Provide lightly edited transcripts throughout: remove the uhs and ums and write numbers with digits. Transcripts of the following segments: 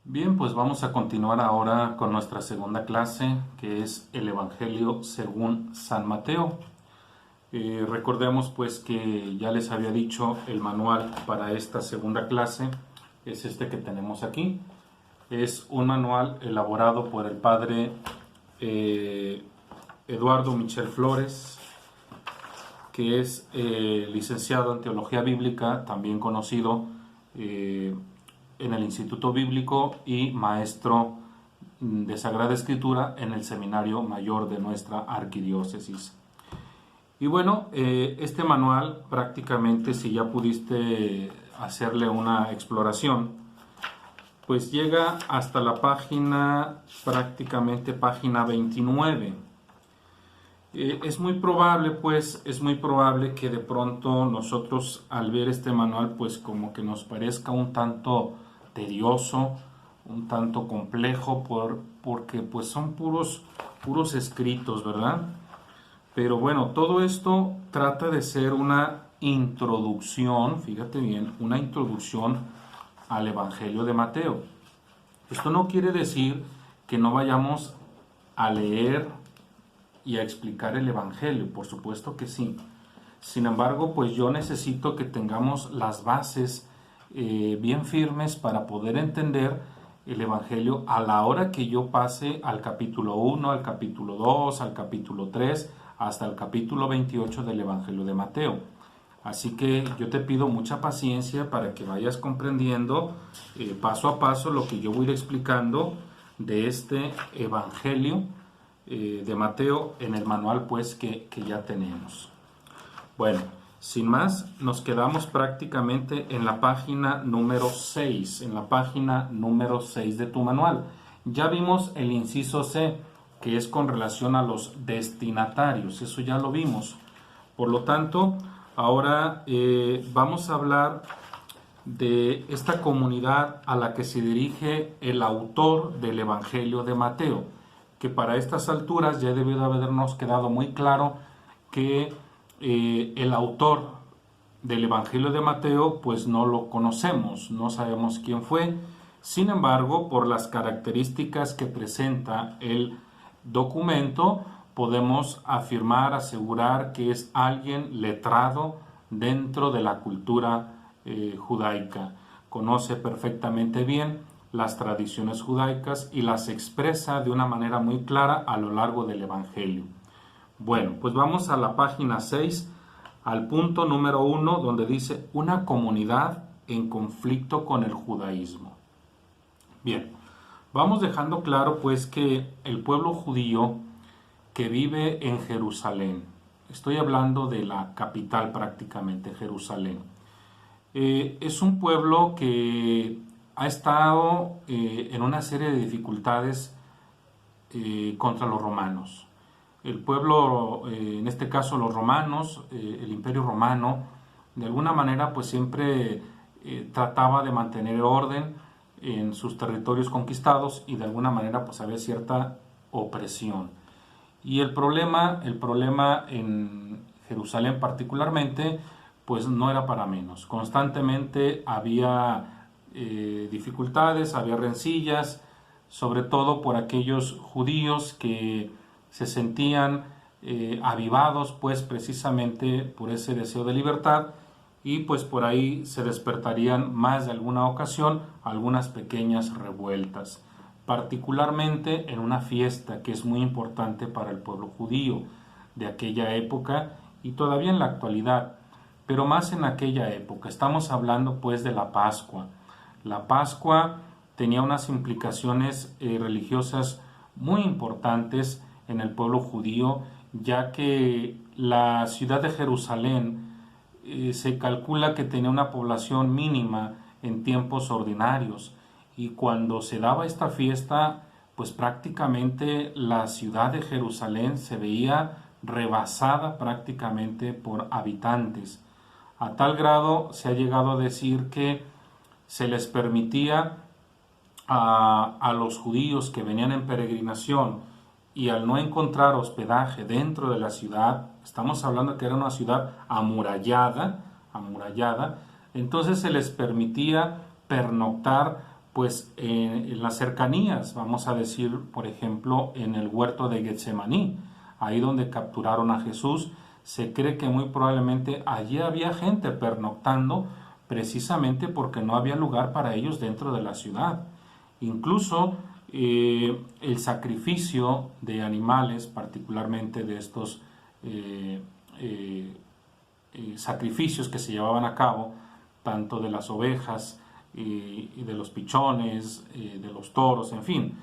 Bien, pues vamos a continuar ahora con nuestra segunda clase, que es el Evangelio según San Mateo. Recordemos pues que ya les había dicho el manual para esta segunda clase, es este que tenemos aquí. Es un manual elaborado por el padre Eduardo Michel Flores, que es licenciado en Teología Bíblica, también conocido en el Instituto Bíblico y maestro de Sagrada Escritura en el Seminario Mayor de nuestra Arquidiócesis. Y bueno, este manual prácticamente, si ya pudiste hacerle una exploración, pues llega hasta la página, prácticamente página 29. Es muy probable, pues, es muy probable que de pronto nosotros al ver este manual, pues como que nos parezca un tanto tedioso, un tanto complejo, porque pues son puros escritos, ¿verdad? Pero bueno, todo esto trata de ser una introducción, fíjate bien, una introducción al Evangelio de Mateo. Esto no quiere decir que no vayamos a leer y a explicar el Evangelio, por supuesto que sí. Sin embargo, pues yo necesito que tengamos las bases bien firmes para poder entender el Evangelio a la hora que yo pase al capítulo 1, al capítulo 2, al capítulo 3, hasta el capítulo 28 del Evangelio de Mateo. Así que yo te pido mucha paciencia para que vayas comprendiendo paso a paso lo que yo voy a ir explicando de este Evangelio de Mateo en el manual pues que ya tenemos. Bueno, sin más, nos quedamos prácticamente en la página número 6, en la página número 6 de tu manual. Ya vimos el inciso C, que es con relación a los destinatarios, eso ya lo vimos. Por lo tanto, ahora vamos a hablar de esta comunidad a la que se dirige el autor del Evangelio de Mateo, que para estas alturas ya debió de habernos quedado muy claro que el autor del Evangelio de Mateo pues no lo conocemos, no sabemos quién fue. Sin embargo, por las características que presenta el documento, podemos afirmar, asegurar que es alguien letrado dentro de la cultura judaica. Conoce perfectamente bien las tradiciones judaicas y las expresa de una manera muy clara a lo largo del Evangelio. Bueno, pues vamos a la página 6, al punto número 1, donde dice una comunidad en conflicto con el judaísmo. Bien, vamos dejando claro pues que el pueblo judío que vive en Jerusalén, estoy hablando de la capital prácticamente, Jerusalén, es un pueblo que ha estado en una serie de dificultades contra los romanos. El pueblo, en este caso los romanos, el imperio romano, de alguna manera pues siempre trataba de mantener orden en sus territorios conquistados y de alguna manera pues había cierta opresión. Y el problema en Jerusalén particularmente, pues no era para menos. Constantemente había dificultades, había rencillas, sobre todo por aquellos judíos que se sentían avivados pues precisamente por ese deseo de libertad y pues por ahí se despertarían más de alguna ocasión algunas pequeñas revueltas, particularmente en una fiesta que es muy importante para el pueblo judío de aquella época y todavía en la actualidad, pero más en aquella época. Estamos hablando pues de la Pascua. La Pascua tenía unas implicaciones religiosas muy importantes en el pueblo judío, ya que la ciudad de Jerusalén se calcula que tenía una población mínima en tiempos ordinarios y cuando se daba esta fiesta, pues prácticamente la ciudad de Jerusalén se veía rebasada prácticamente por habitantes. A tal grado se ha llegado a decir que se les permitía a los judíos que venían en peregrinación y al no encontrar hospedaje dentro de la ciudad, estamos hablando que era una ciudad amurallada, entonces se les permitía pernoctar pues en las cercanías, vamos a decir, por ejemplo, en el huerto de Getsemaní, ahí donde capturaron a Jesús, se cree que muy probablemente allí había gente pernoctando precisamente porque no había lugar para ellos dentro de la ciudad. Incluso el sacrificio de animales, particularmente de estos sacrificios que se llevaban a cabo, tanto de las ovejas y de los pichones, de los toros, en fin,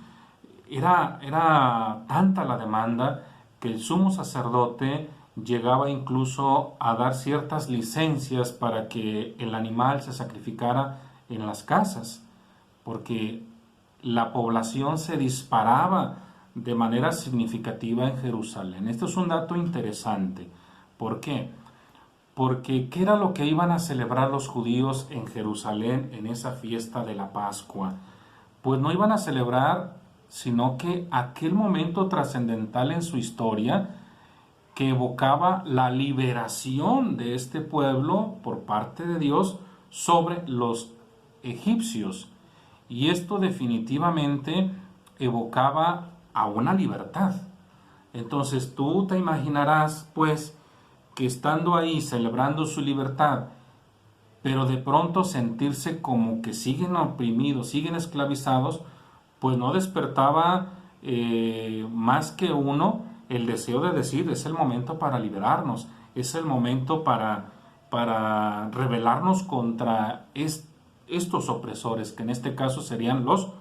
era tanta la demanda que el sumo sacerdote llegaba incluso a dar ciertas licencias para que el animal se sacrificara en las casas, porque la población se disparaba de manera significativa en Jerusalén. Esto es un dato interesante. ¿Por qué? Porque ¿qué era lo que iban a celebrar los judíos en Jerusalén en esa fiesta de la Pascua? Pues no iban a celebrar, sino que aquel momento trascendental en su historia que evocaba la liberación de este pueblo por parte de Dios sobre los egipcios. Y esto definitivamente evocaba a una libertad. Entonces tú te imaginarás, pues, que estando ahí celebrando su libertad, pero de pronto sentirse como que siguen oprimidos, siguen esclavizados, pues no despertaba más que uno el deseo de decir, es el momento para liberarnos, es el momento para rebelarnos contra estos opresores, que en este caso serían los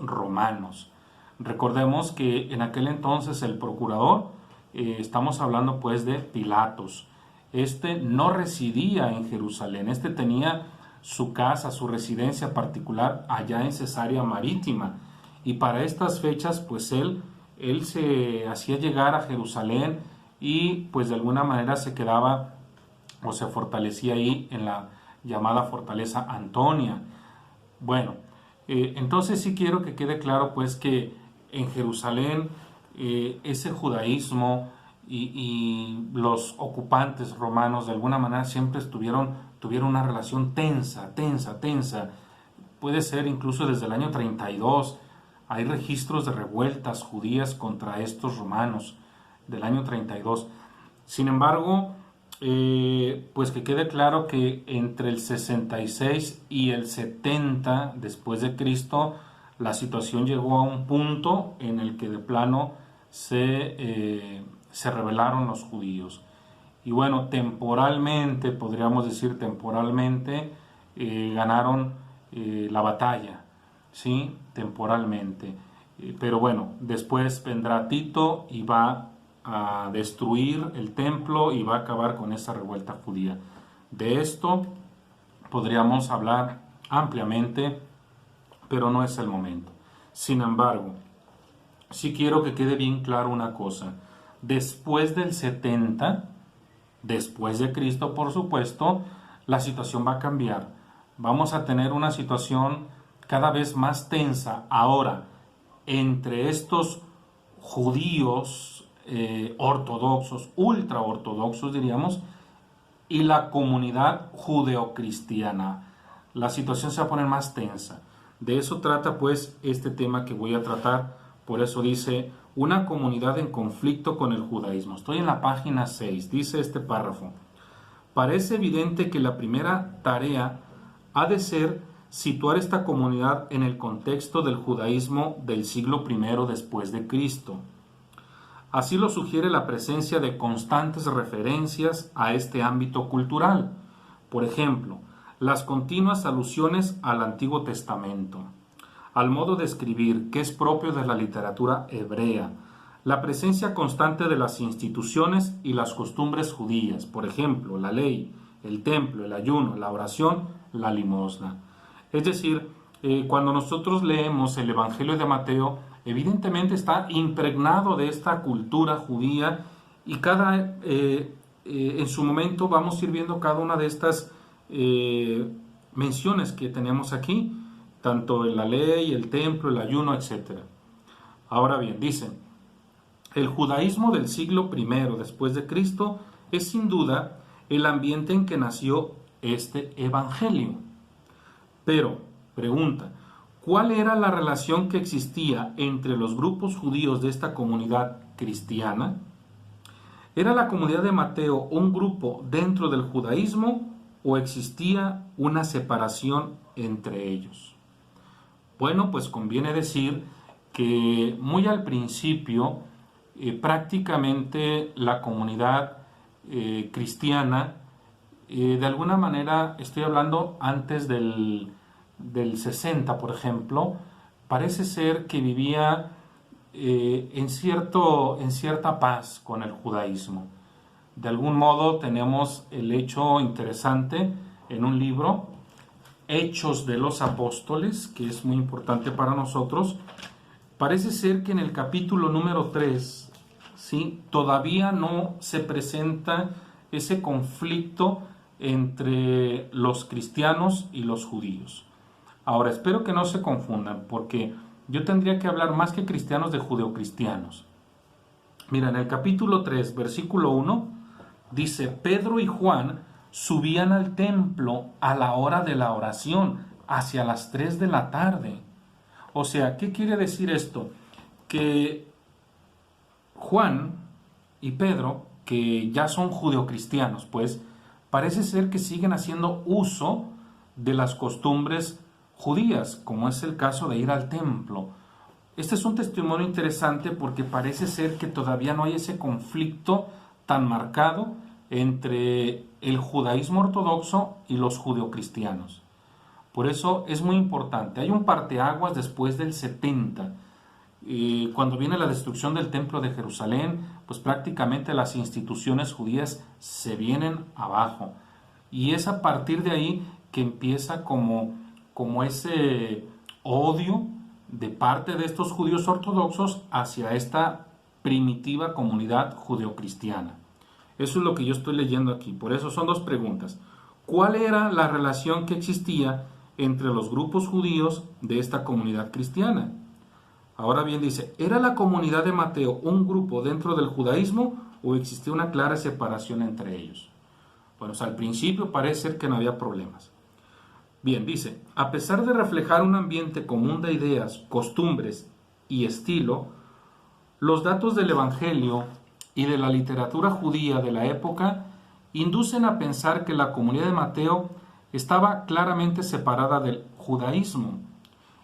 romanos. Recordemos que en aquel entonces el procurador, estamos hablando pues de Pilatos, este no residía en Jerusalén, este tenía su casa, su residencia particular allá en Cesarea Marítima, y para estas fechas pues él se hacía llegar a Jerusalén y pues de alguna manera se quedaba o se fortalecía ahí en la llamada fortaleza Antonia. Bueno, entonces sí quiero que quede claro pues que en Jerusalén ese judaísmo y los ocupantes romanos de alguna manera siempre tuvieron una relación tensa. Puede ser incluso desde el año 32. Hay registros de revueltas judías contra estos romanos del año 32. Sin embargo, pues que quede claro que entre el 66 y el 70 después de Cristo, la situación llegó a un punto en el que de plano se rebelaron los judíos. Y bueno, temporalmente, podríamos decir temporalmente, ganaron la batalla, ¿sí? Temporalmente. Pero bueno, después vendrá Tito y va a destruir el templo y va a acabar con esa revuelta judía. De esto podríamos hablar ampliamente, pero no es el momento. Sin embargo, sí quiero que quede bien claro una cosa. Después del 70, después de Cristo, por supuesto, la situación va a cambiar. Vamos a tener una situación cada vez más tensa ahora entre estos judíos ortodoxos, ultra ortodoxos diríamos, y la comunidad judeocristiana. La situación se va a poner más tensa. De eso trata pues este tema que voy a tratar. Por eso dice, una comunidad en conflicto con el judaísmo. Estoy en la página 6, dice este párrafo. Parece evidente que la primera tarea ha de ser situar esta comunidad en el contexto del judaísmo del siglo I después de Cristo. Así lo sugiere la presencia de constantes referencias a este ámbito cultural. Por ejemplo, las continuas alusiones al Antiguo Testamento, al modo de escribir que es propio de la literatura hebrea, la presencia constante de las instituciones y las costumbres judías, por ejemplo, la ley, el templo, el ayuno, la oración, la limosna. Es decir, cuando nosotros leemos el Evangelio de Mateo, evidentemente está impregnado de esta cultura judía y en su momento vamos a ir viendo cada una de estas menciones que tenemos aquí, tanto en la ley, el templo, el ayuno, etc. Ahora bien, dicen, el judaísmo del siglo I después de Cristo es sin duda el ambiente en que nació este evangelio. Pero, pregunta, ¿Cuál era la relación que existía entre los grupos judíos de esta comunidad cristiana? ¿Era la comunidad de Mateo un grupo dentro del judaísmo o existía una separación entre ellos? Bueno, pues conviene decir que muy al principio prácticamente la comunidad cristiana, de alguna manera, estoy hablando antes del 60, por ejemplo, parece ser que vivía en cierta paz con el judaísmo. De algún modo tenemos el hecho interesante en un libro, Hechos de los Apóstoles, que es muy importante para nosotros. Parece ser que en el capítulo número 3, ¿sí?, todavía no se presenta ese conflicto entre los cristianos y los judíos. Ahora, espero que no se confundan, porque yo tendría que hablar más que cristianos de judeocristianos. Mira, en el capítulo 3, versículo 1, dice: Pedro y Juan subían al templo a la hora de la oración, hacia las 3 de la tarde. O sea, ¿qué quiere decir esto? Que Juan y Pedro, que ya son judeocristianos, pues, parece ser que siguen haciendo uso de las costumbres judías, como es el caso de ir al templo. Este es un testimonio interesante porque parece ser que todavía no hay ese conflicto tan marcado entre el judaísmo ortodoxo y los judeocristianos. Por eso es muy importante. Hay un parteaguas después del 70. Cuando viene la destrucción del templo de Jerusalén, pues prácticamente las instituciones judías se vienen abajo. Y es a partir de ahí que empieza como ese odio de parte de estos judíos ortodoxos hacia esta primitiva comunidad judeocristiana. Eso es lo que yo estoy leyendo aquí. Por eso son dos preguntas. ¿Cuál era la relación que existía entre los grupos judíos de esta comunidad cristiana? Ahora bien, dice, ¿era la comunidad de Mateo un grupo dentro del judaísmo o existía una clara separación entre ellos? Bueno, al principio parece ser que no había problemas. Bien, dice, a pesar de reflejar un ambiente común de ideas, costumbres y estilo, los datos del Evangelio y de la literatura judía de la época inducen a pensar que la comunidad de Mateo estaba claramente separada del judaísmo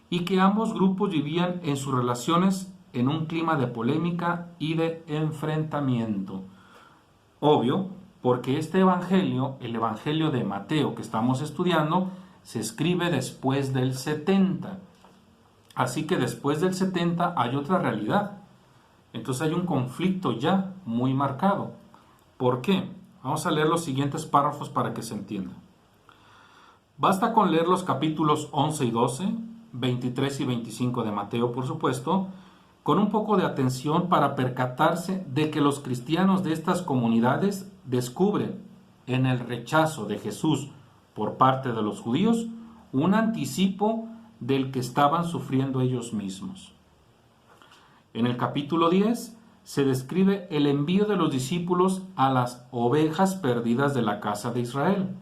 y que ambos grupos vivían en sus relaciones en un clima de polémica y de enfrentamiento. Obvio, porque este evangelio, el evangelio de Mateo que estamos estudiando, se escribe después del 70. Así que después del 70 hay otra realidad. Entonces hay un conflicto ya muy marcado. ¿Por qué? Vamos a leer los siguientes párrafos para que se entienda. Basta con leer los capítulos 11 y 12, 23 y 25 de Mateo, por supuesto, con un poco de atención para percatarse de que los cristianos de estas comunidades descubren en el rechazo de Jesús por parte de los judíos un anticipo del que estaban sufriendo ellos mismos. En el capítulo 10 se describe el envío de los discípulos a las ovejas perdidas de la casa de Israel.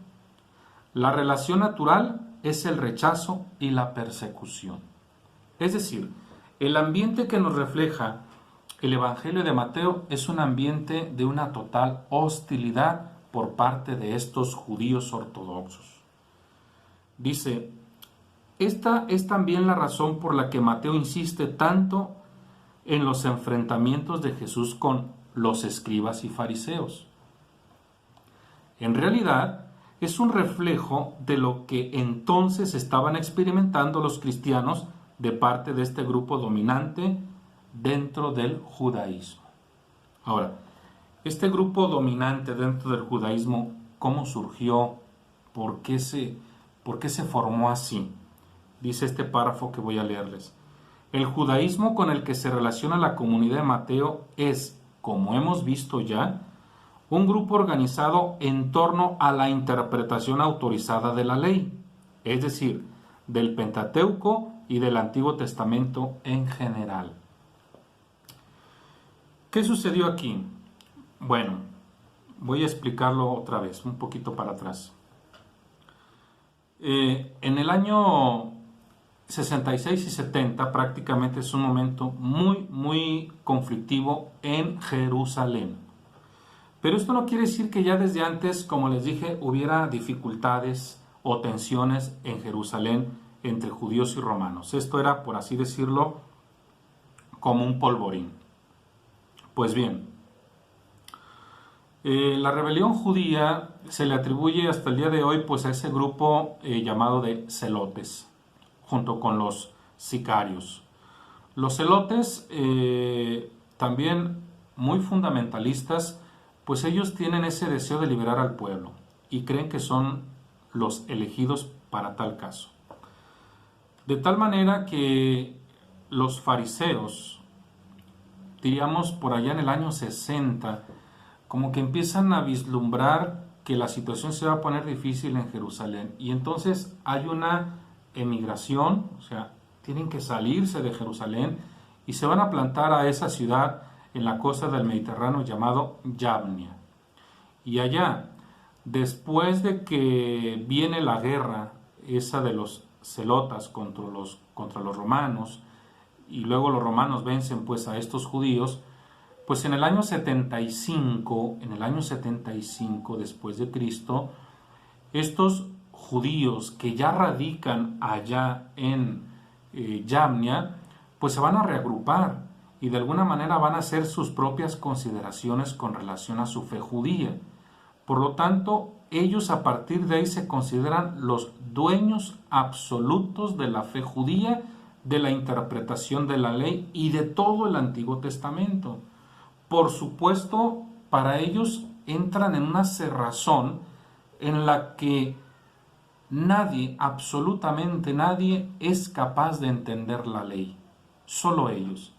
La relación natural es el rechazo y la persecución. Es decir, el ambiente que nos refleja el Evangelio de Mateo es un ambiente de una total hostilidad por parte de estos judíos ortodoxos. Dice, esta es también la razón por la que Mateo insiste tanto en los enfrentamientos de Jesús con los escribas y fariseos. En realidad, es un reflejo de lo que entonces estaban experimentando los cristianos de parte de este grupo dominante dentro del judaísmo. Ahora, este grupo dominante dentro del judaísmo, ¿cómo surgió? ¿Por qué se formó así? Dice este párrafo que voy a leerles. El judaísmo con el que se relaciona la comunidad de Mateo es, como hemos visto ya, un grupo organizado en torno a la interpretación autorizada de la ley, es decir, del Pentateuco y del Antiguo Testamento en general. ¿Qué sucedió aquí? Bueno, voy a explicarlo otra vez, un poquito para atrás. En el año 66 y 70 prácticamente es un momento muy, muy conflictivo en Jerusalén. Pero esto no quiere decir que ya desde antes, como les dije, hubiera dificultades o tensiones en Jerusalén entre judíos y romanos. Esto era, por así decirlo, como un polvorín. Pues bien, la rebelión judía se le atribuye hasta el día de hoy pues a ese grupo llamado de celotes, junto con los sicarios. Los celotes, también muy fundamentalistas, pues ellos tienen ese deseo de liberar al pueblo y creen que son los elegidos para tal caso. De tal manera que los fariseos, diríamos por allá en el año 60, como que empiezan a vislumbrar que la situación se va a poner difícil en Jerusalén. Y entonces hay una emigración, o sea, tienen que salirse de Jerusalén y se van a plantar a esa ciudad en la costa del Mediterráneo llamado Yabnia. Y allá, después de que viene la guerra, esa de los celotas contra los romanos, y luego los romanos vencen pues a estos judíos, pues en el año 75 después de Cristo, estos judíos que ya radican allá en Yamnia, pues se van a reagrupar y de alguna manera van a hacer sus propias consideraciones con relación a su fe judía. Por lo tanto, ellos a partir de ahí se consideran los dueños absolutos de la fe judía, de la interpretación de la ley y de todo el Antiguo Testamento. Por supuesto, para ellos entran en una cerrazón en la que nadie, absolutamente nadie, es capaz de entender la ley. Solo ellos.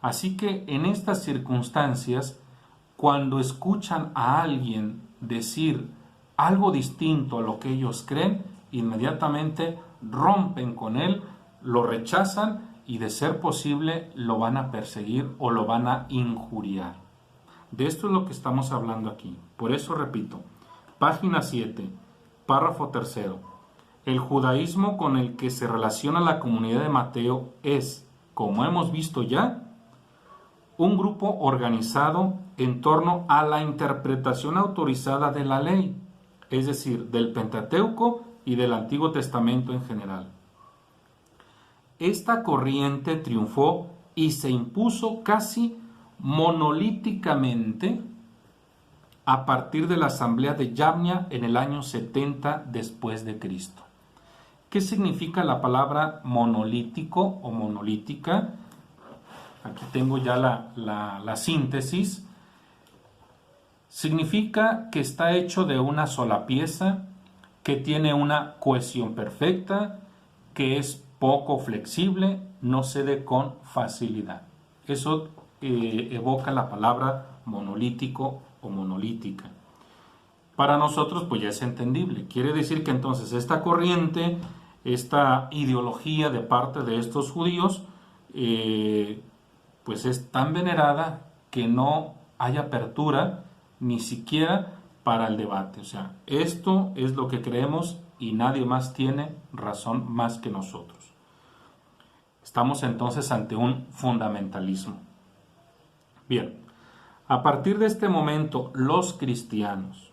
Así que en estas circunstancias, cuando escuchan a alguien decir algo distinto a lo que ellos creen, inmediatamente rompen con él, lo rechazan y de ser posible lo van a perseguir o lo van a injuriar. De esto es lo que estamos hablando aquí. Por eso repito, página 7, párrafo 3. El judaísmo con el que se relaciona la comunidad de Mateo es, como hemos visto ya, un grupo organizado en torno a la interpretación autorizada de la ley, es decir, del Pentateuco y del Antiguo Testamento en general. Esta corriente triunfó y se impuso casi monolíticamente a partir de la asamblea de Yabnia en el año 70 después de Cristo. ¿Qué significa la palabra monolítico o monolítica? Aquí tengo ya la síntesis. Significa que está hecho de una sola pieza, que tiene una cohesión perfecta, que es poco flexible, no cede con facilidad. Eso evoca la palabra monolítico o monolítica. Para nosotros pues ya es entendible. Quiere decir que entonces esta corriente, esta ideología de parte de estos judíos, pues es tan venerada que no hay apertura ni siquiera para el debate. O sea, esto es lo que creemos y nadie más tiene razón más que nosotros. Estamos entonces ante un fundamentalismo. Bien, a partir de este momento, los cristianos,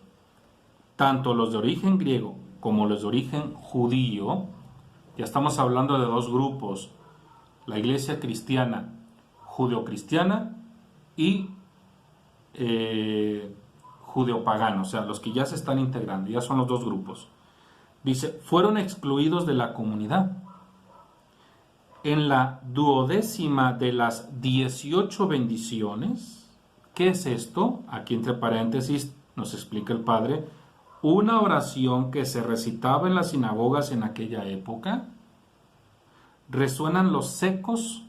tanto los de origen griego como los de origen judío, ya estamos hablando de dos grupos, la iglesia cristiana, judeocristiana y judeopagana, o sea, los que ya se están integrando, ya son los dos grupos. Dice, fueron excluidos de la comunidad. En la 12ª de las 18 bendiciones, ¿qué es esto? Aquí entre paréntesis nos explica el padre, una oración que se recitaba en las sinagogas en aquella época. Resuenan los ecos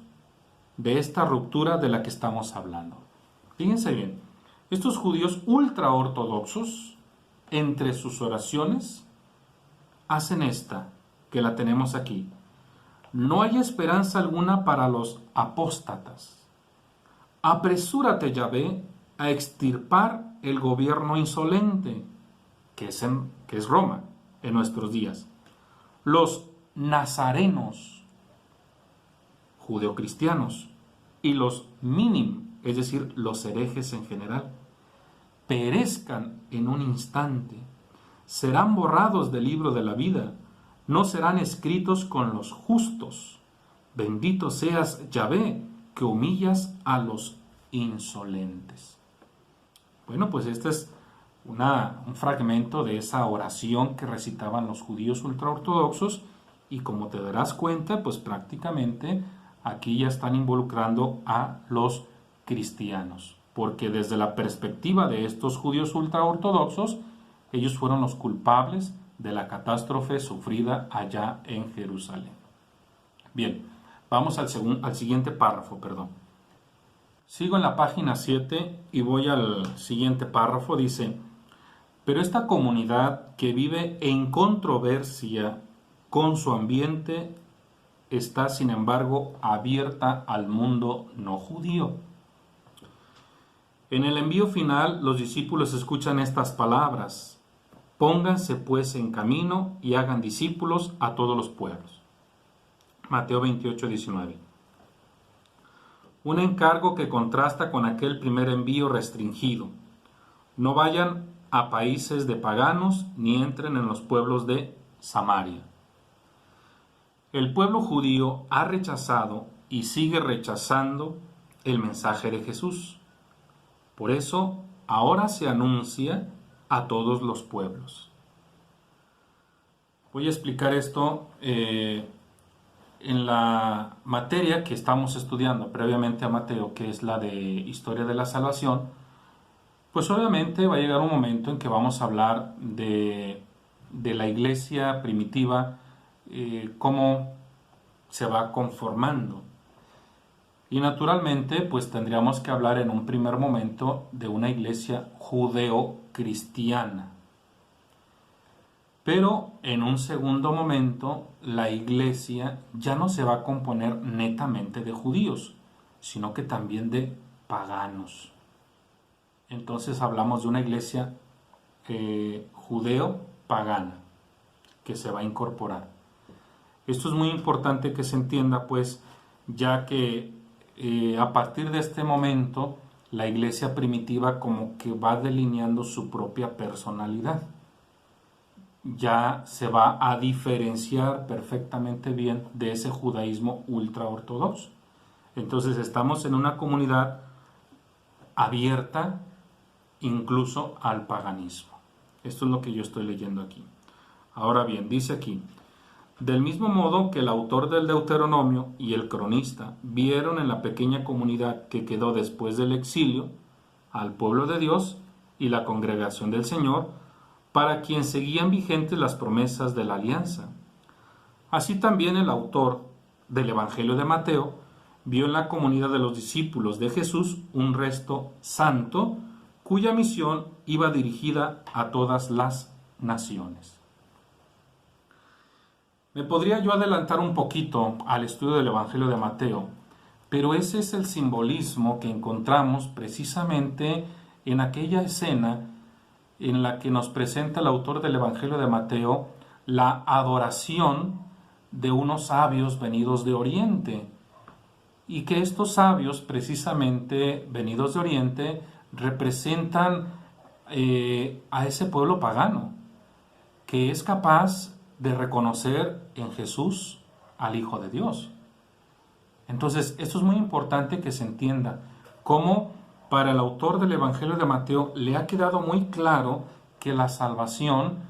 de esta ruptura de la que estamos hablando. Fíjense bien, estos judíos ultraortodoxos, entre sus oraciones, hacen esta, que la tenemos aquí. No hay esperanza alguna para los apóstatas. Apresúrate, Yahvé, a extirpar el gobierno insolente, que es Roma, en nuestros días. Los nazarenos, judeocristianos, y los minim, es decir, los herejes en general, perezcan en un instante, serán borrados del libro de la vida, no serán escritos con los justos. Bendito seas, Yahvé, que humillas a los insolentes. Bueno, pues este es un fragmento de esa oración que recitaban los judíos ultraortodoxos, y como te darás cuenta, pues prácticamente aquí ya están involucrando a los cristianos, porque desde la perspectiva de estos judíos ultraortodoxos, ellos fueron los culpables de la catástrofe sufrida allá en Jerusalén. Bien, vamos al siguiente párrafo, Sigo en la página 7 y voy al siguiente párrafo. Dice: pero esta comunidad que vive en controversia con su ambiente está, sin embargo, abierta al mundo no judío. En el envío final, los discípulos escuchan estas palabras: pónganse pues en camino y hagan discípulos a todos los pueblos. Mateo 28, 19. Un encargo que contrasta con aquel primer envío restringido. No vayan a países de paganos ni entren en los pueblos de Samaria. El pueblo judío ha rechazado y sigue rechazando el mensaje de Jesús. Por eso, ahora se anuncia a todos los pueblos. Voy a explicar esto en la materia que estamos estudiando previamente a Mateo, que es la de Historia de la Salvación. Pues obviamente va a llegar un momento en que vamos a hablar de la iglesia primitiva, cómo se va conformando. Y naturalmente, pues tendríamos que hablar en un primer momento de una iglesia judeo-cristiana. Pero en un segundo momento, la iglesia ya no se va a componer netamente de judíos, sino que también de paganos. Entonces hablamos de una iglesia judeo-pagana que se va a incorporar. Esto es muy importante que se entienda, pues, ya que a partir de este momento la iglesia primitiva como que va delineando su propia personalidad. Ya se va a diferenciar perfectamente bien de ese judaísmo ultraortodoxo. Entonces estamos en una comunidad abierta incluso al paganismo. Esto es lo que yo estoy leyendo aquí. Ahora bien, dice aquí: del mismo modo que el autor del Deuteronomio y el cronista vieron en la pequeña comunidad que quedó después del exilio al pueblo de Dios y la congregación del Señor, para quien seguían vigentes las promesas de la alianza. Así también el autor del Evangelio de Mateo vio en la comunidad de los discípulos de Jesús un resto santo, cuya misión iba dirigida a todas las naciones. Me podría yo adelantar un poquito al estudio del Evangelio de Mateo, pero ese es el simbolismo que encontramos precisamente en aquella escena en la que nos presenta el autor del Evangelio de Mateo la adoración de unos sabios venidos de Oriente, y que estos sabios precisamente venidos de Oriente representan a ese pueblo pagano que es capaz de reconocer en Jesús al Hijo de Dios. Entonces, esto es muy importante que se entienda cómo para el autor del Evangelio de Mateo le ha quedado muy claro que la salvación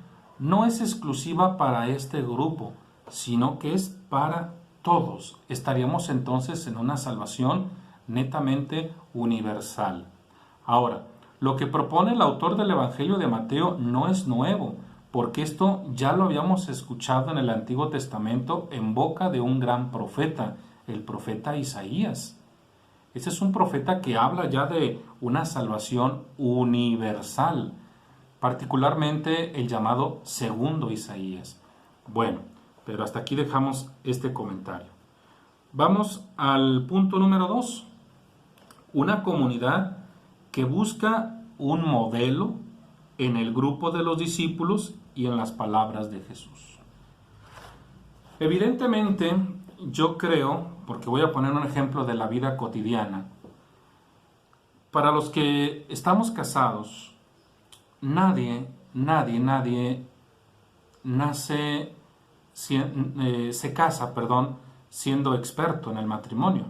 no es exclusiva para este grupo, sino que es para todos. Estaríamos entonces en una salvación netamente universal. Ahora, lo que propone el autor del Evangelio de Mateo no es nuevo, porque esto ya lo habíamos escuchado en el Antiguo Testamento en boca de un gran profeta, el profeta Isaías. Ese es un profeta que habla ya de una salvación universal, particularmente el llamado segundo Isaías. Bueno, pero hasta aquí dejamos este comentario. Vamos al punto número 2. Una comunidad que busca un modelo en el grupo de los discípulos y en las palabras de Jesús. Evidentemente, yo creo, porque voy a poner un ejemplo de la vida cotidiana, para los que estamos casados, nadie nace, se casa, siendo experto en el matrimonio,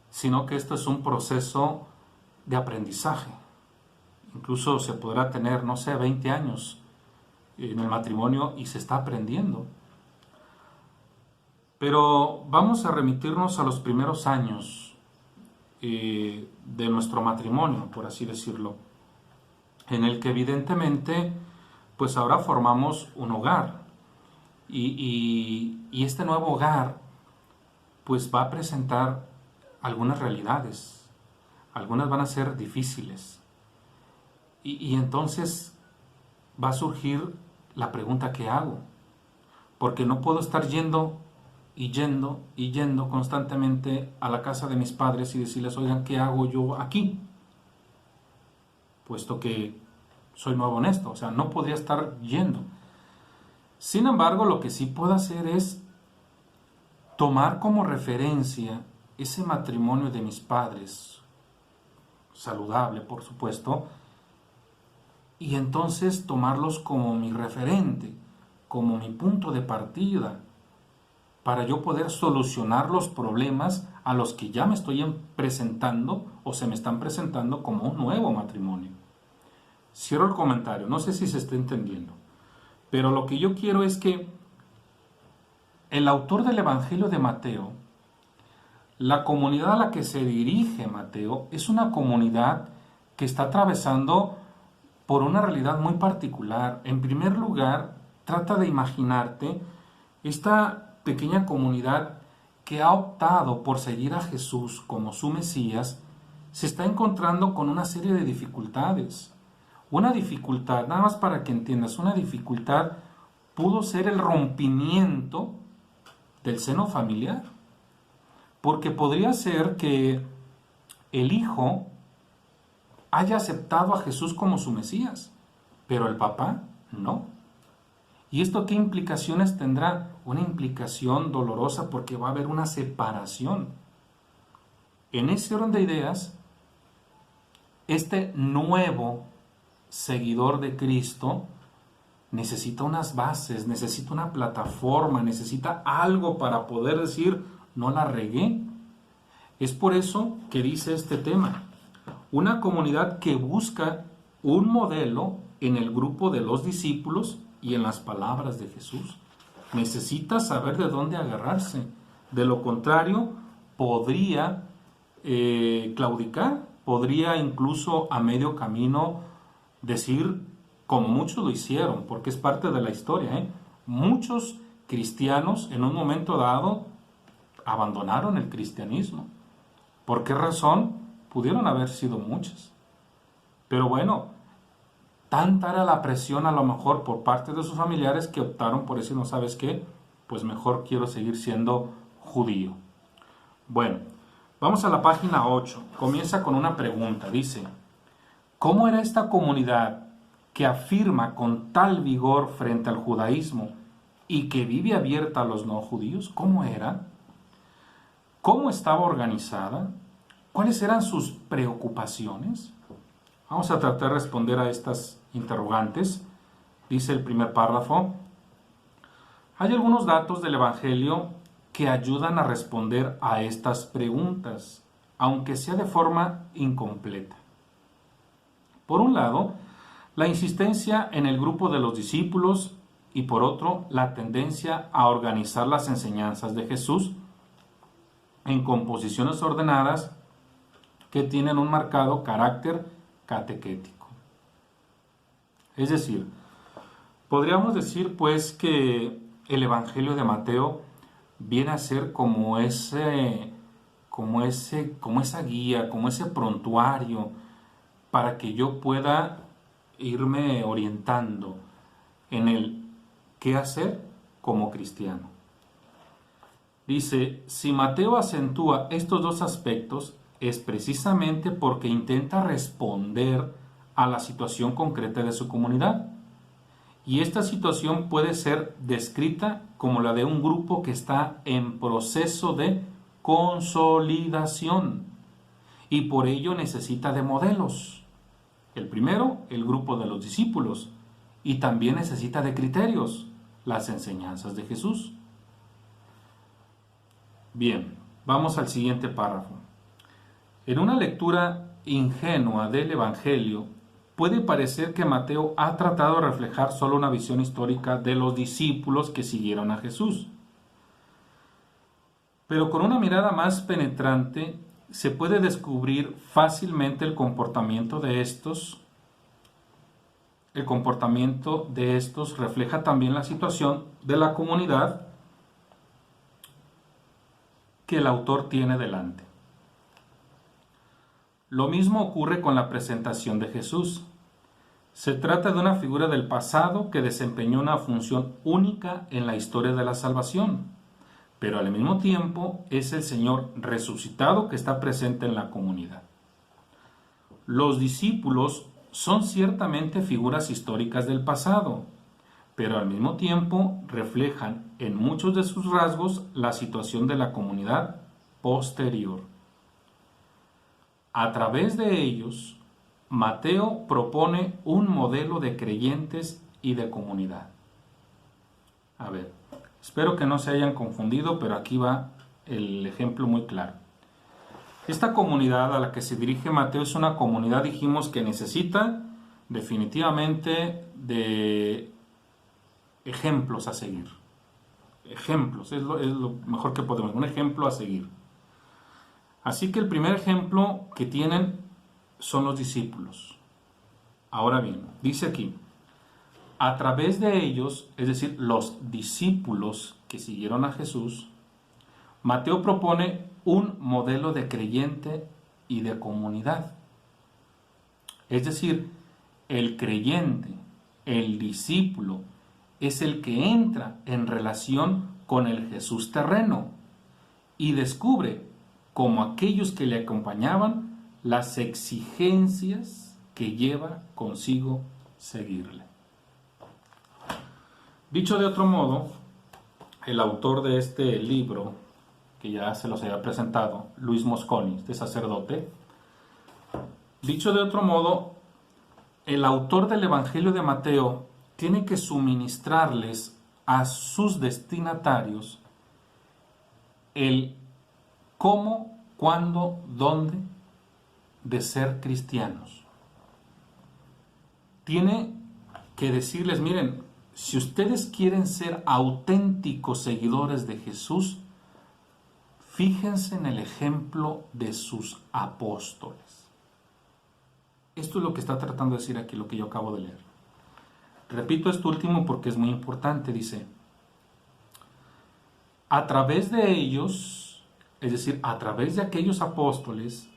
sino que esto es un proceso de aprendizaje. Incluso se podrá tener, no sé, 20 años en el matrimonio y se está aprendiendo. Pero vamos a remitirnos a los primeros años de nuestro matrimonio, por así decirlo, en el que evidentemente pues ahora formamos un hogar y este nuevo hogar pues va a presentar algunas realidades, algunas van a ser difíciles y entonces va a surgir la pregunta: ¿qué hago? Porque no puedo estar yendo constantemente a la casa de mis padres y decirles: oigan, ¿qué hago yo aquí? Puesto que soy nuevo en esto, o sea, no podría estar yendo. Sin embargo, lo que sí puedo hacer es tomar como referencia ese matrimonio de mis padres, saludable, por supuesto, y entonces tomarlos como mi referente, como mi punto de partida, para yo poder solucionar los problemas a los que ya me estoy presentando o se me están presentando como un nuevo matrimonio. Cierro el comentario, no sé si se está entendiendo, pero lo que yo quiero es que el autor del Evangelio de Mateo, la comunidad a la que se dirige Mateo, es una comunidad que está atravesando por una realidad muy particular. En primer lugar, trata de imaginarte esta pequeña comunidad que ha optado por seguir a Jesús como su Mesías, se está encontrando con una serie de dificultades. Una dificultad, nada más para que entiendas, una dificultad pudo ser el rompimiento del seno familiar. Porque podría ser que el hijo haya aceptado a Jesús como su Mesías, pero el papá no. ¿Y esto qué implicaciones tendrá? Una implicación dolorosa porque va a haber una separación. En ese orden de ideas, este nuevo seguidor de Cristo necesita unas bases, necesita una plataforma, necesita algo para poder decir: no la regué. Es por eso que dice este tema. Una comunidad que busca un modelo en el grupo de los discípulos y en las palabras de Jesús. Necesita saber de dónde agarrarse. De lo contrario, podría claudicar, podría incluso a medio camino decir, como muchos lo hicieron, porque es parte de la historia, muchos cristianos en un momento dado abandonaron el cristianismo. ¿Por qué razón? Pudieron haber sido muchas. Pero bueno, tanta era la presión a lo mejor por parte de sus familiares que optaron por decir: no, ¿sabes qué? Pues mejor quiero seguir siendo judío. Bueno, vamos a la página 8. Comienza con una pregunta. Dice: ¿cómo era esta comunidad que afirma con tal vigor frente al judaísmo y que vive abierta a los no judíos? ¿Cómo era? ¿Cómo estaba organizada? ¿Cuáles eran sus preocupaciones? Vamos a tratar de responder a estas interrogantes. Dice el primer párrafo: hay algunos datos del Evangelio que ayudan a responder a estas preguntas, aunque sea de forma incompleta. Por un lado, la insistencia en el grupo de los discípulos y por otro, la tendencia a organizar las enseñanzas de Jesús en composiciones ordenadas que tienen un marcado carácter catequético. Es decir, podríamos decir pues que el Evangelio de Mateo viene a ser como esa guía, como ese prontuario para que yo pueda irme orientando en el qué hacer como cristiano. Dice, si Mateo acentúa estos dos aspectos, es precisamente porque intenta responder a la situación concreta de su comunidad Y esta situación puede ser descrita como la de un grupo que está en proceso de consolidación y por ello necesita de modelos. El primero, el grupo de los discípulos, y también necesita de criterios, las enseñanzas de Jesús. Bien, vamos al siguiente párrafo. En una lectura ingenua del Evangelio, puede parecer que Mateo ha tratado de reflejar solo una visión histórica de los discípulos que siguieron a Jesús. Pero con una mirada más penetrante se puede descubrir fácilmente el comportamiento de estos. El comportamiento de estos refleja también la situación de la comunidad que el autor tiene delante. Lo mismo ocurre con la presentación de Jesús. Se trata de una figura del pasado que desempeñó una función única en la historia de la salvación, pero al mismo tiempo es el Señor resucitado que está presente en la comunidad. Los discípulos son ciertamente figuras históricas del pasado, pero al mismo tiempo reflejan en muchos de sus rasgos la situación de la comunidad posterior. A través de ellos, Mateo propone un modelo de creyentes y de comunidad. A ver, espero que no se hayan confundido, pero aquí va el ejemplo muy claro. Esta comunidad a la que se dirige Mateo es una comunidad, dijimos, que necesita definitivamente de ejemplos a seguir. Ejemplos, es lo mejor que podemos, un ejemplo a seguir. Así que el primer ejemplo que tienen son los discípulos. Ahora bien, dice aquí, a través de ellos, es decir, los discípulos que siguieron a Jesús, Mateo propone un modelo de creyente y de comunidad. Es decir, el creyente, el discípulo, es el que entra en relación con el Jesús terreno y descubre, como aquellos que le acompañaban, las exigencias que lleva consigo seguirle. Dicho de otro modo, el autor de este libro, que ya se los había presentado, Luis Mosconi, este sacerdote, dicho de otro modo, el autor del Evangelio de Mateo tiene que suministrarles a sus destinatarios el cómo, cuándo, dónde de ser cristianos. Tiene que decirles, miren, si ustedes quieren ser auténticos seguidores de Jesús, fíjense en el ejemplo de sus apóstoles. Esto es lo que está tratando de decir aquí, lo que yo acabo de leer. Repito esto último porque es muy importante, dice, a través de ellos, es decir, a través de aquellos apóstoles,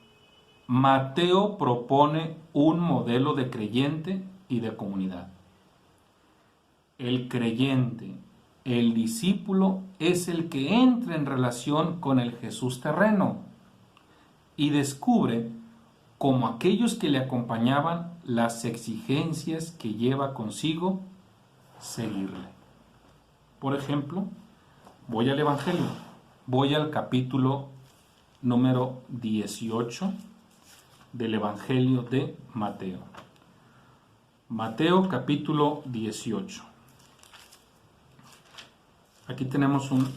Mateo propone un modelo de creyente y de comunidad. El creyente, el discípulo, es el que entra en relación con el Jesús terreno y descubre, como aquellos que le acompañaban, las exigencias que lleva consigo seguirle. Por ejemplo, voy al Evangelio, voy al capítulo número 18 del Evangelio de Mateo. Mateo capítulo 18. Aquí tenemos un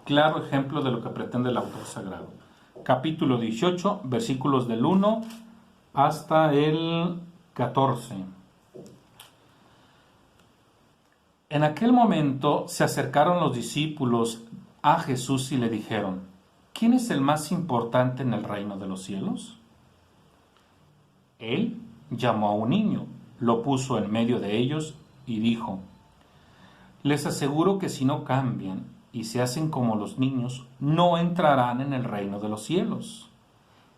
claro ejemplo de lo que pretende el autor sagrado. Capítulo 18, versículos del 1 hasta el 14. En aquel momento se acercaron los discípulos a Jesús y le dijeron, ¿quién es el más importante en el reino de los cielos? Él llamó a un niño, lo puso en medio de ellos y dijo, les aseguro que si no cambian y se hacen como los niños, no entrarán en el reino de los cielos.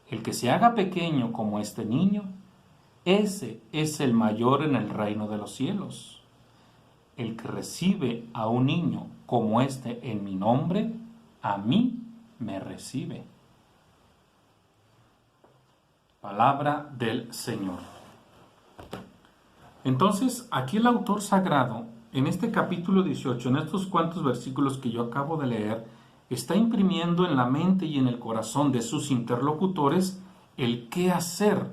El que se haga pequeño como este niño, ese es el mayor en el reino de los cielos. El que recibe a un niño como este en mi nombre, a mí me recibe. Palabra del Señor. Entonces, aquí el autor sagrado, en este capítulo 18, en estos cuantos versículos que yo acabo de leer, está imprimiendo en la mente y en el corazón de sus interlocutores el qué hacer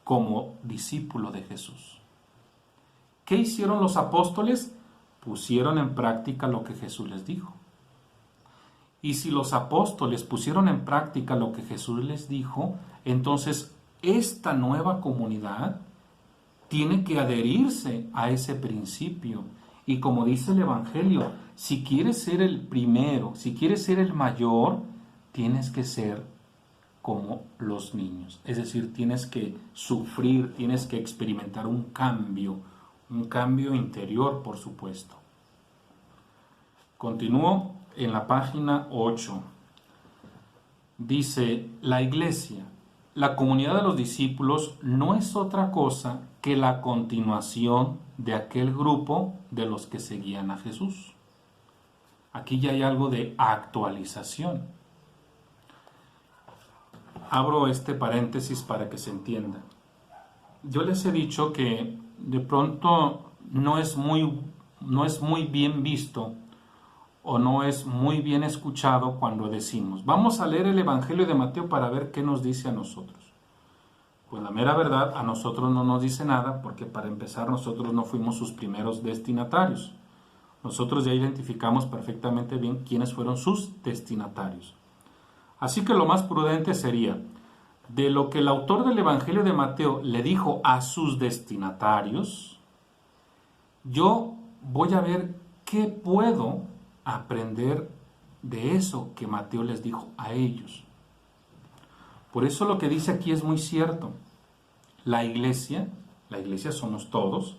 como discípulo de Jesús. ¿Qué hicieron los apóstoles? Pusieron en práctica lo que Jesús les dijo. Y si los apóstoles pusieron en práctica lo que Jesús les dijo, entonces esta nueva comunidad tiene que adherirse a ese principio. Y como dice el Evangelio, si quieres ser el primero, si quieres ser el mayor, tienes que ser como los niños. Es decir, tienes que sufrir, tienes que experimentar un cambio interior, por supuesto. Continúo en la página 8. Dice, la iglesia, la comunidad de los discípulos, no es otra cosa que la continuación de aquel grupo de los que seguían a Jesús. Aquí ya hay algo de actualización. Abro este paréntesis para que se entienda. Yo les he dicho que de pronto no es muy bien visto o no es muy bien escuchado cuando decimos, vamos a leer el Evangelio de Mateo para ver qué nos dice a nosotros. Pues la mera verdad, a nosotros no nos dice nada, porque para empezar nosotros no fuimos sus primeros destinatarios. Nosotros ya identificamos perfectamente bien quiénes fueron sus destinatarios. Así que lo más prudente sería, de lo que el autor del Evangelio de Mateo le dijo a sus destinatarios, yo voy a ver qué puedo aprender de eso que Mateo les dijo a ellos. Por eso lo que dice aquí es muy cierto. La iglesia somos todos,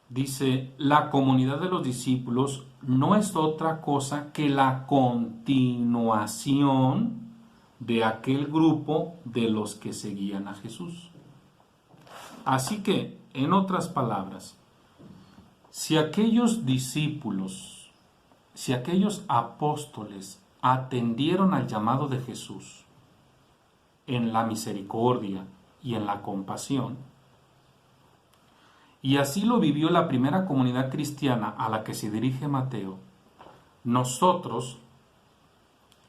dice, la comunidad de los discípulos no es otra cosa que la continuación de aquel grupo de los que seguían a Jesús. Así que, en otras palabras, si aquellos discípulos, si aquellos apóstoles atendieron al llamado de Jesús en la misericordia y en la compasión, y así lo vivió la primera comunidad cristiana a la que se dirige Mateo, nosotros,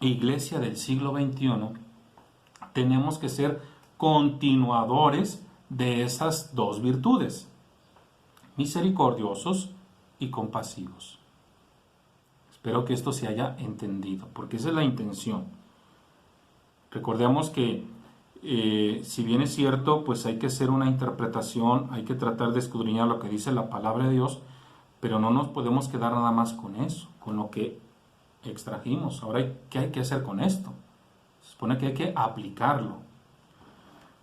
Iglesia del siglo XXI, tenemos que ser continuadores de esas dos virtudes, misericordiosos y compasivos. Espero que esto se haya entendido, porque esa es la intención. Recordemos que si bien es cierto, pues hay que hacer una interpretación, hay que tratar de escudriñar lo que dice la palabra de Dios, pero no nos podemos quedar nada más con eso, con lo que extrajimos. Ahora, ¿qué hay que hacer con esto? Se supone que hay que aplicarlo.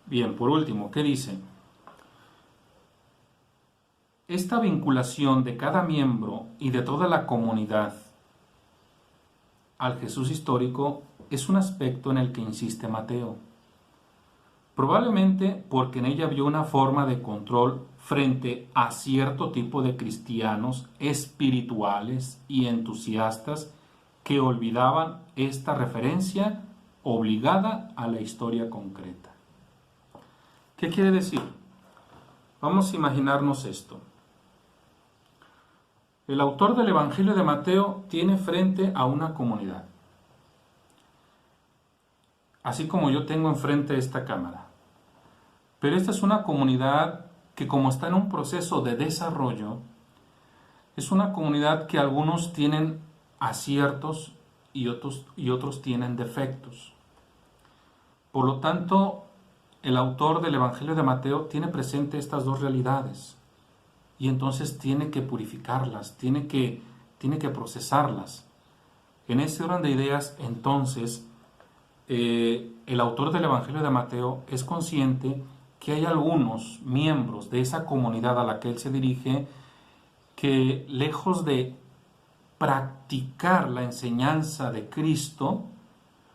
Bien, por último, ¿qué dice? Esta vinculación de cada miembro y de toda la comunidad al Jesús histórico es un aspecto en el que insiste Mateo. Probablemente porque en ella vio una forma de control frente a cierto tipo de cristianos espirituales y entusiastas que olvidaban esta referencia obligada a la historia concreta. ¿Qué quiere decir? Vamos a imaginarnos esto. El autor del Evangelio de Mateo tiene frente a una comunidad, así como yo tengo enfrente esta cámara. Pero esta es una comunidad que, como está en un proceso de desarrollo, es una comunidad que algunos tienen aciertos y otros tienen defectos. Por lo tanto, el autor del Evangelio de Mateo tiene presente estas dos realidades y entonces tiene que purificarlas, tiene que procesarlas. En ese orden de ideas, entonces, el autor del Evangelio de Mateo es consciente que hay algunos miembros de esa comunidad a la que él se dirige que, lejos de practicar la enseñanza de Cristo,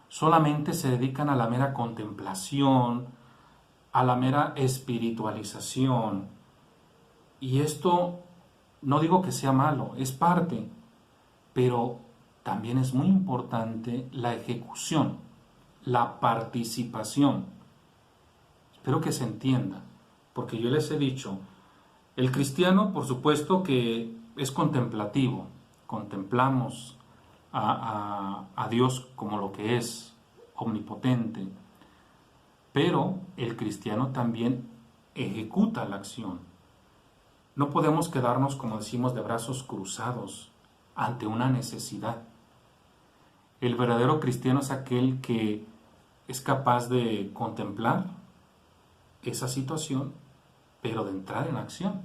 solamente se dedican a la mera contemplación, a la mera espiritualización. Y esto no digo que sea malo, es parte, pero también es muy importante la ejecución, la participación. Espero que se entienda. porque yo les he dicho, el cristiano, por supuesto que es contemplativo, contemplamos a Dios como lo que es, omnipotente, pero el cristiano también ejecuta la acción. No podemos quedarnos, como decimos, de brazos cruzados ante una necesidad. El verdadero cristiano es aquel que es capaz de contemplar esa situación, pero de entrar en acción.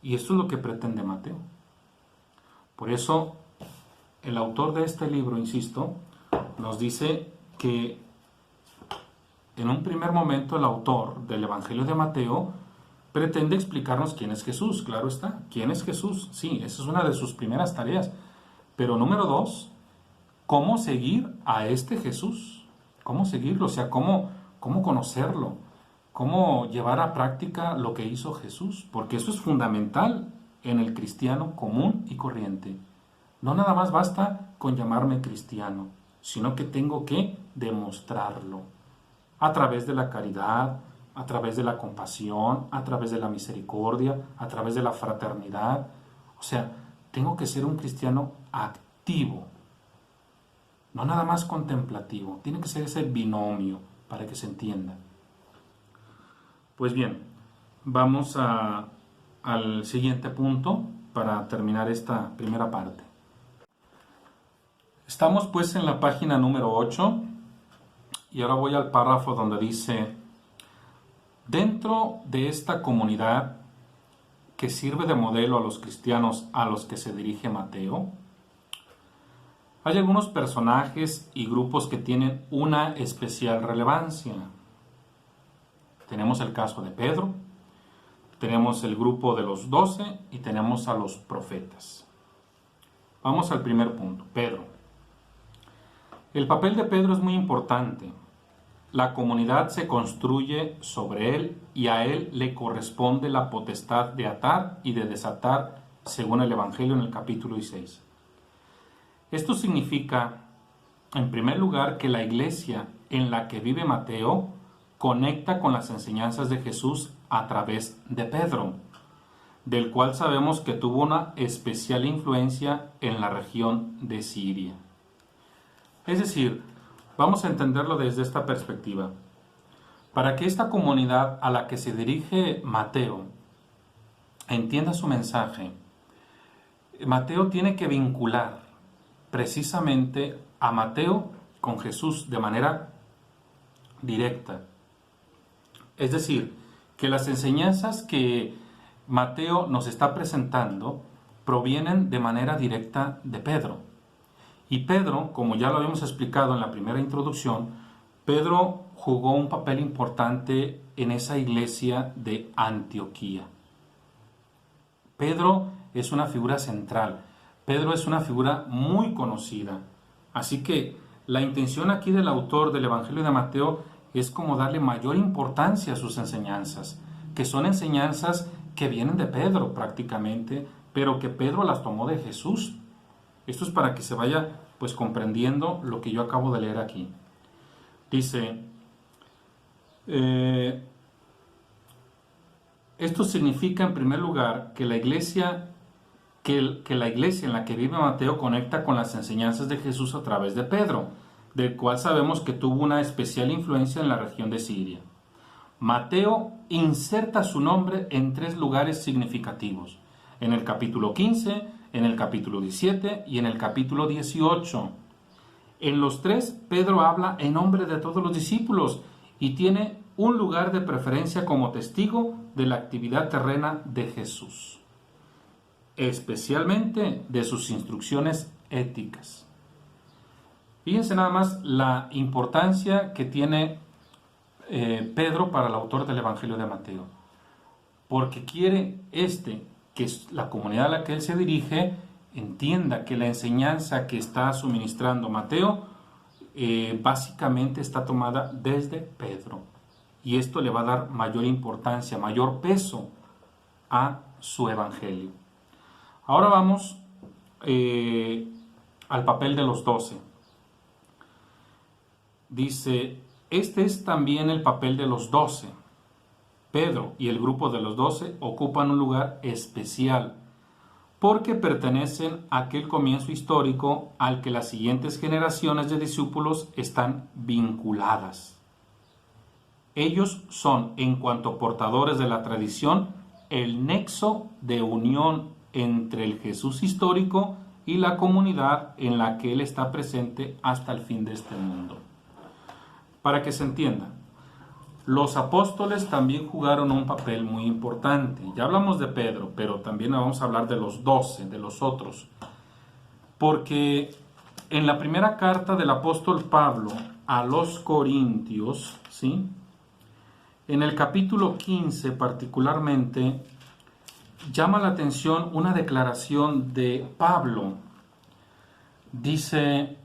Y esto es lo que pretende Mateo. Por eso, el autor de este libro, insisto, nos dice que en un primer momento el autor del Evangelio de Mateo pretende explicarnos quién es Jesús, claro está. ¿Quién es Jesús? Sí, esa es una de sus primeras tareas. Pero número 2, ¿cómo seguir a este Jesús? ¿Cómo seguirlo? O sea, ¿cómo conocerlo? ¿Cómo llevar a práctica lo que hizo Jesús? Porque eso es fundamental en el cristiano común y corriente. No nada más basta con llamarme cristiano, sino que tengo que demostrarlo a través de la caridad, a través de la compasión, a través de la misericordia, a través de la fraternidad. O sea, tengo que ser un cristiano activo, no nada más contemplativo. Tiene que ser ese binomio para que se entienda. Pues bien, vamos al siguiente punto para terminar esta primera parte. Estamos pues en la página número 8 y ahora voy al párrafo donde dice: dentro de esta comunidad que sirve de modelo a los cristianos a los que se dirige Mateo, hay algunos personajes y grupos que tienen una especial relevancia. Tenemos el caso de Pedro, tenemos el grupo de los 12 y tenemos a los profetas. Vamos al primer punto, Pedro. El papel de Pedro es muy importante. La comunidad se construye sobre él y a él le corresponde la potestad de atar y de desatar, según el Evangelio en el capítulo 16. Esto significa, en primer lugar, que la iglesia en la que vive Mateo conecta con las enseñanzas de Jesús a través de Pedro, del cual sabemos que tuvo una especial influencia en la región de Siria. Es decir, vamos a entenderlo desde esta perspectiva. Para que esta comunidad a la que se dirige Mateo entienda su mensaje, Mateo tiene que vincular precisamente a Mateo con Jesús de manera directa. Es decir, que las enseñanzas que Mateo nos está presentando provienen de manera directa de Pedro. Y Pedro, como ya lo habíamos explicado en la primera introducción, Pedro jugó un papel importante en esa iglesia de Antioquía. Pedro es una figura central. Pedro es una figura muy conocida. Así que la intención aquí del autor del Evangelio de Mateo es como darle mayor importancia a sus enseñanzas, que son enseñanzas que vienen de Pedro prácticamente, pero que Pedro las tomó de Jesús. Esto es para que se vaya pues comprendiendo lo que yo acabo de leer aquí. Dice, esto significa en primer lugar que la iglesia en la que vive Mateo conecta con las enseñanzas de Jesús a través de Pedro, del cual sabemos que tuvo una especial influencia en la región de Siria. Mateo inserta su nombre en 3 lugares significativos, en el capítulo 15, en el capítulo 17 y en el capítulo 18. En los 3, Pedro habla en nombre de todos los discípulos y tiene un lugar de preferencia como testigo de la actividad terrena de Jesús, especialmente de sus instrucciones éticas. Fíjense nada más la importancia que tiene Pedro para el autor del Evangelio de Mateo, porque quiere que la comunidad a la que él se dirige entienda que la enseñanza que está suministrando Mateo básicamente está tomada desde Pedro, y esto le va a dar mayor importancia, mayor peso a su evangelio. Ahora vamos al papel de los 12. Dice, este es también el papel de los 12. Pedro y el grupo de los 12 ocupan un lugar especial porque pertenecen a aquel comienzo histórico al que las siguientes generaciones de discípulos están vinculadas. Ellos son, en cuanto portadores de la tradición, el nexo de unión entre el Jesús histórico y la comunidad en la que Él está presente hasta el fin de este mundo. Para que se entienda, los apóstoles también jugaron un papel muy importante. Ya hablamos de Pedro, pero también vamos a hablar de los 12, de los otros. Porque en la primera carta del apóstol Pablo a los Corintios, ¿sí?, en el capítulo 15 particularmente, llama la atención una declaración de Pablo. Dice,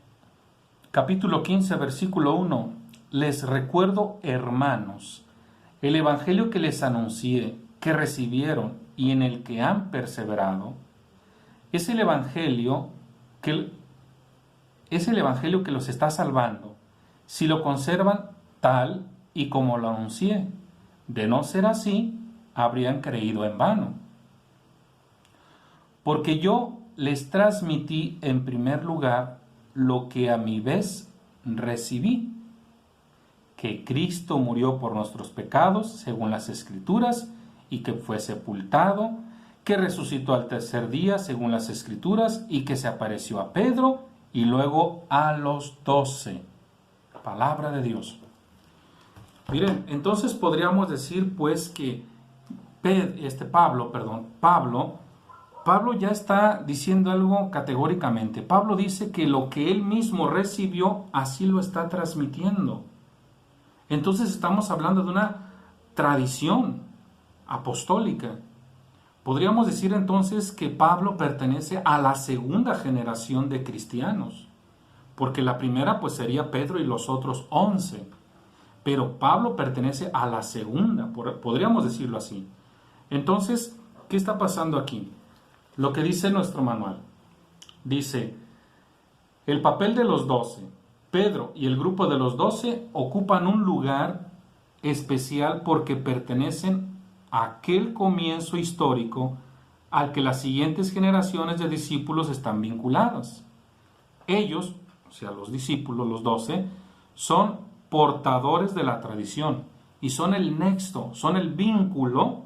capítulo 15, versículo 1, les recuerdo, hermanos, el evangelio que les anuncié, que recibieron y en el que han perseverado, es el evangelio que los está salvando, si lo conservan tal y como lo anuncié. De no ser así, habrían creído en vano. Porque yo les transmití en primer lugar lo que a mi vez recibí, que Cristo murió por nuestros pecados, según las Escrituras, y que fue sepultado, que resucitó al tercer día, según las Escrituras, y que se apareció a Pedro y luego a los 12. Palabra de Dios. Miren, entonces podríamos decir pues que Pablo ya está diciendo algo categóricamente. Pablo dice que lo que él mismo recibió, así lo está transmitiendo. Entonces estamos hablando de una tradición apostólica. Podríamos decir entonces que Pablo pertenece a la segunda generación de cristianos, porque la primera pues sería Pedro y los otros 11. Pero Pablo pertenece a la segunda, podríamos decirlo así. Entonces, ¿qué está pasando aquí? Lo que dice nuestro manual. Dice, el papel de los 12, Pedro y el grupo de los 12 ocupan un lugar especial porque pertenecen a aquel comienzo histórico al que las siguientes generaciones de discípulos están vinculadas. Ellos, o sea, los discípulos, los 12, son portadores de la tradición y son el nexo, son el vínculo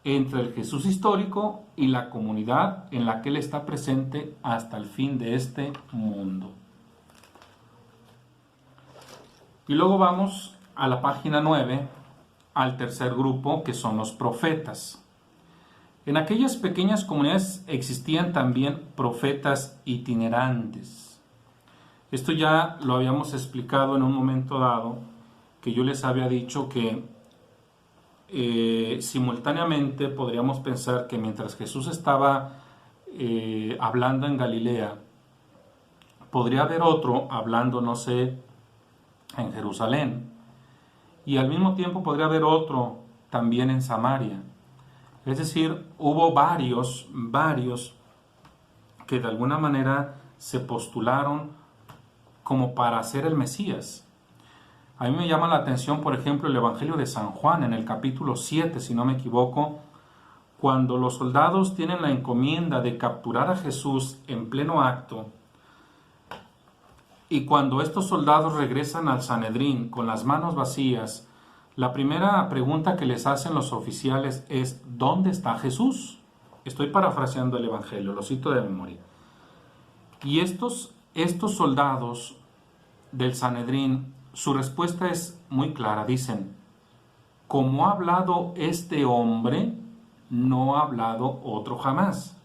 entre el Jesús histórico y la comunidad en la que Él está presente hasta el fin de este mundo. Y luego vamos a la página 9, al tercer grupo, que son los profetas. En aquellas pequeñas comunidades existían también profetas itinerantes. Esto ya lo habíamos explicado en un momento dado, que yo les había dicho que simultáneamente podríamos pensar que mientras Jesús estaba hablando en Galilea, podría haber otro hablando, no sé, en Jerusalén, y al mismo tiempo podría haber otro también en Samaria. Es decir, hubo varios que de alguna manera se postularon como para ser el Mesías. A mí me llama la atención, por ejemplo, el Evangelio de San Juan, en el capítulo 7, si no me equivoco, cuando los soldados tienen la encomienda de capturar a Jesús en pleno acto, y cuando estos soldados regresan al Sanedrín con las manos vacías, la primera pregunta que les hacen los oficiales es: ¿dónde está Jesús? Estoy parafraseando el Evangelio, lo cito de memoria. Y estos soldados del Sanedrín, su respuesta es muy clara. Dicen: como ha hablado este hombre, no ha hablado otro jamás.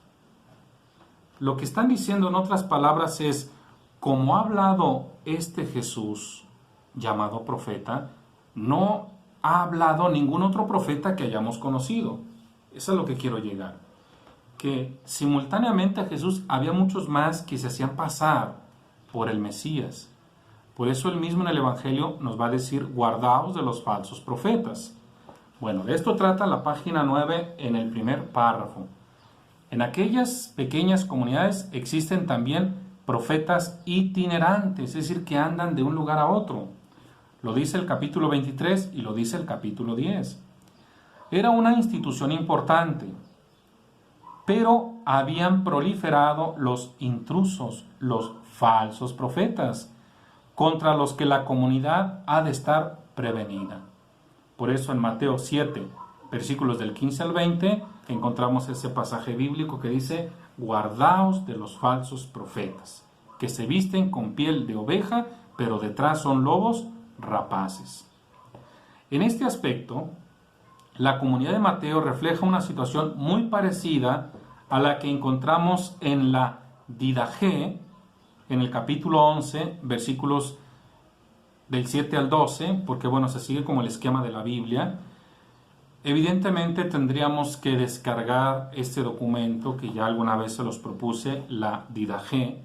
Lo que están diciendo en otras palabras es: como ha hablado este Jesús, llamado profeta, no ha hablado ningún otro profeta que hayamos conocido. Eso es a lo que quiero llegar. Que simultáneamente a Jesús había muchos más que se hacían pasar por el Mesías. Por eso él mismo en el Evangelio nos va a decir: guardaos de los falsos profetas. Bueno, de esto trata la página 9 en el primer párrafo. En aquellas pequeñas comunidades existen también profetas itinerantes, es decir, que andan de un lugar a otro. Lo dice el capítulo 23 y lo dice el capítulo 10. Era una institución importante, pero habían proliferado los intrusos, los falsos profetas, contra los que la comunidad ha de estar prevenida. Por eso en Mateo 7, versículos del 15 al 20, encontramos ese pasaje bíblico que dice: guardaos de los falsos profetas, que se visten con piel de oveja, pero detrás son lobos rapaces. En este aspecto, la comunidad de Mateo refleja una situación muy parecida a la que encontramos en la Didaché, en el capítulo 11, versículos del 7 al 12, porque bueno, se sigue como el esquema de la Biblia. Evidentemente tendríamos que descargar este documento que ya alguna vez se los propuse, la Didaché,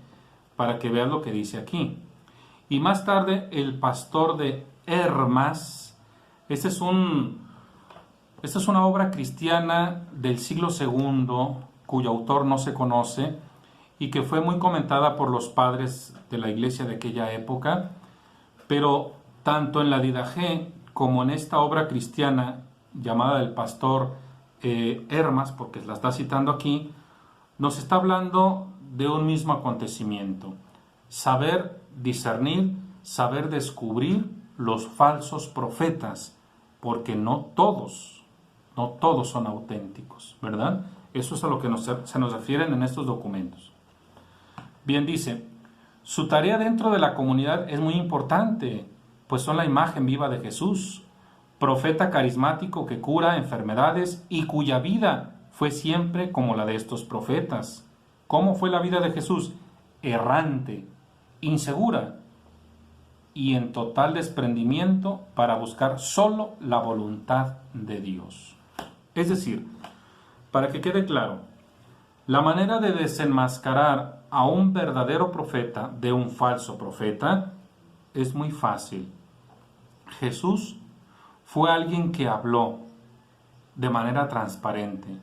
para que vean lo que dice aquí. Y más tarde el pastor de Hermas, esta es una obra cristiana del siglo II, cuyo autor no se conoce, y que fue muy comentada por los padres de la iglesia de aquella época, pero tanto en la Didaché como en esta obra cristiana llamada del pastor Hermas, porque la está citando aquí, nos está hablando de un mismo acontecimiento: saber discernir, saber descubrir los falsos profetas, porque no todos son auténticos, ¿verdad? Eso es a lo que se nos refieren en estos documentos. Bien, dice: su tarea dentro de la comunidad es muy importante, pues son la imagen viva de Jesús, profeta carismático que cura enfermedades y cuya vida fue siempre como la de estos profetas. ¿Cómo fue la vida de Jesús? Errante, insegura y en total desprendimiento para buscar solo la voluntad de Dios. Es decir, para que quede claro, la manera de desenmascarar a un verdadero profeta de un falso profeta es muy fácil. Jesús fue alguien que habló de manera transparente.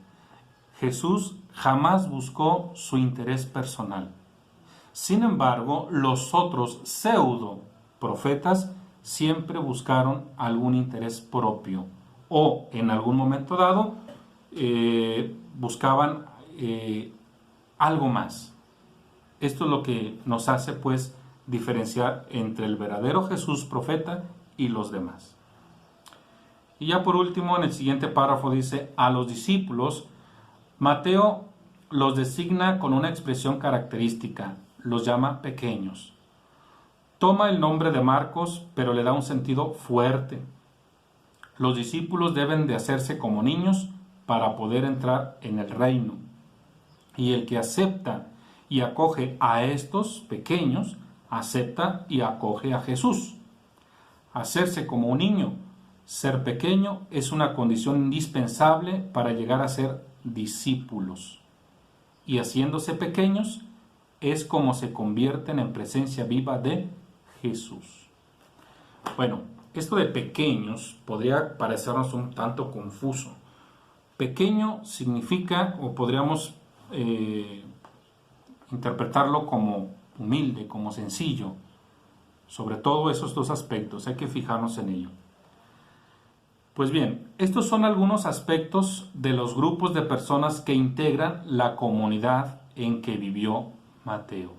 Jesús jamás buscó su interés personal. Sin embargo, los otros pseudo profetas siempre buscaron algún interés propio o en algún momento dado buscaban algo más. Esto es lo que nos hace pues diferenciar entre el verdadero Jesús profeta y los demás. Y ya por último, en el siguiente párrafo dice: a los discípulos Mateo los designa con una expresión característica, los llama pequeños. Toma el nombre de Marcos, pero le da un sentido fuerte. Los discípulos deben de hacerse como niños para poder entrar en el reino. Y el que acepta y acoge a estos pequeños, acepta y acoge a Jesús. Hacerse como un niño, ser pequeño, es una condición indispensable para llegar a ser discípulos. Y haciéndose pequeños, es como se convierten en presencia viva de Jesús. Bueno, esto de pequeños podría parecernos un tanto confuso. Pequeño significa, o podríamos interpretarlo como humilde, como sencillo. Sobre todo esos dos aspectos, hay que fijarnos en ello. Pues bien, estos son algunos aspectos de los grupos de personas que integran la comunidad en que vivió Mateo.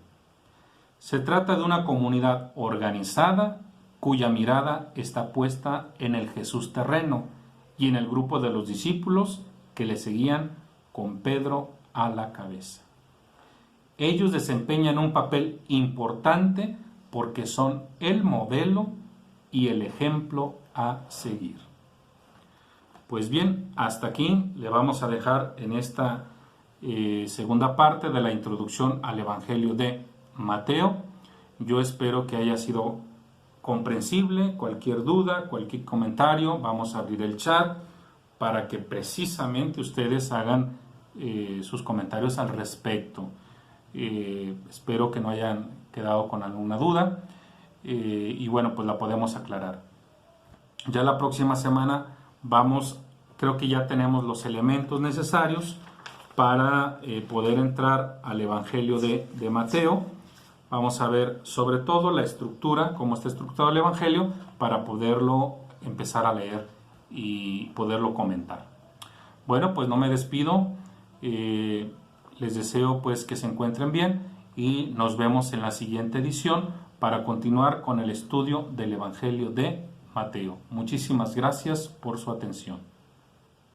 Se trata de una comunidad organizada cuya mirada está puesta en el Jesús terreno y en el grupo de los discípulos que le seguían con Pedro a la cabeza. Ellos desempeñan un papel importante porque son el modelo y el ejemplo a seguir. Pues bien, hasta aquí le vamos a dejar en esta segunda parte de la introducción al Evangelio de Mateo. Yo espero que haya sido comprensible. Cualquier duda, cualquier comentario, vamos a abrir el chat para que precisamente ustedes hagan sus comentarios al respecto. Espero que no hayan quedado con alguna duda y bueno, pues la podemos aclarar. Ya la próxima semana creo que ya tenemos los elementos necesarios para poder entrar al Evangelio de Mateo. Vamos a ver sobre todo la estructura, cómo está estructurado el Evangelio, para poderlo empezar a leer y poderlo comentar. Bueno, pues no me despido. Les deseo pues que se encuentren bien y nos vemos en la siguiente edición para continuar con el estudio del Evangelio de Mateo. Muchísimas gracias por su atención.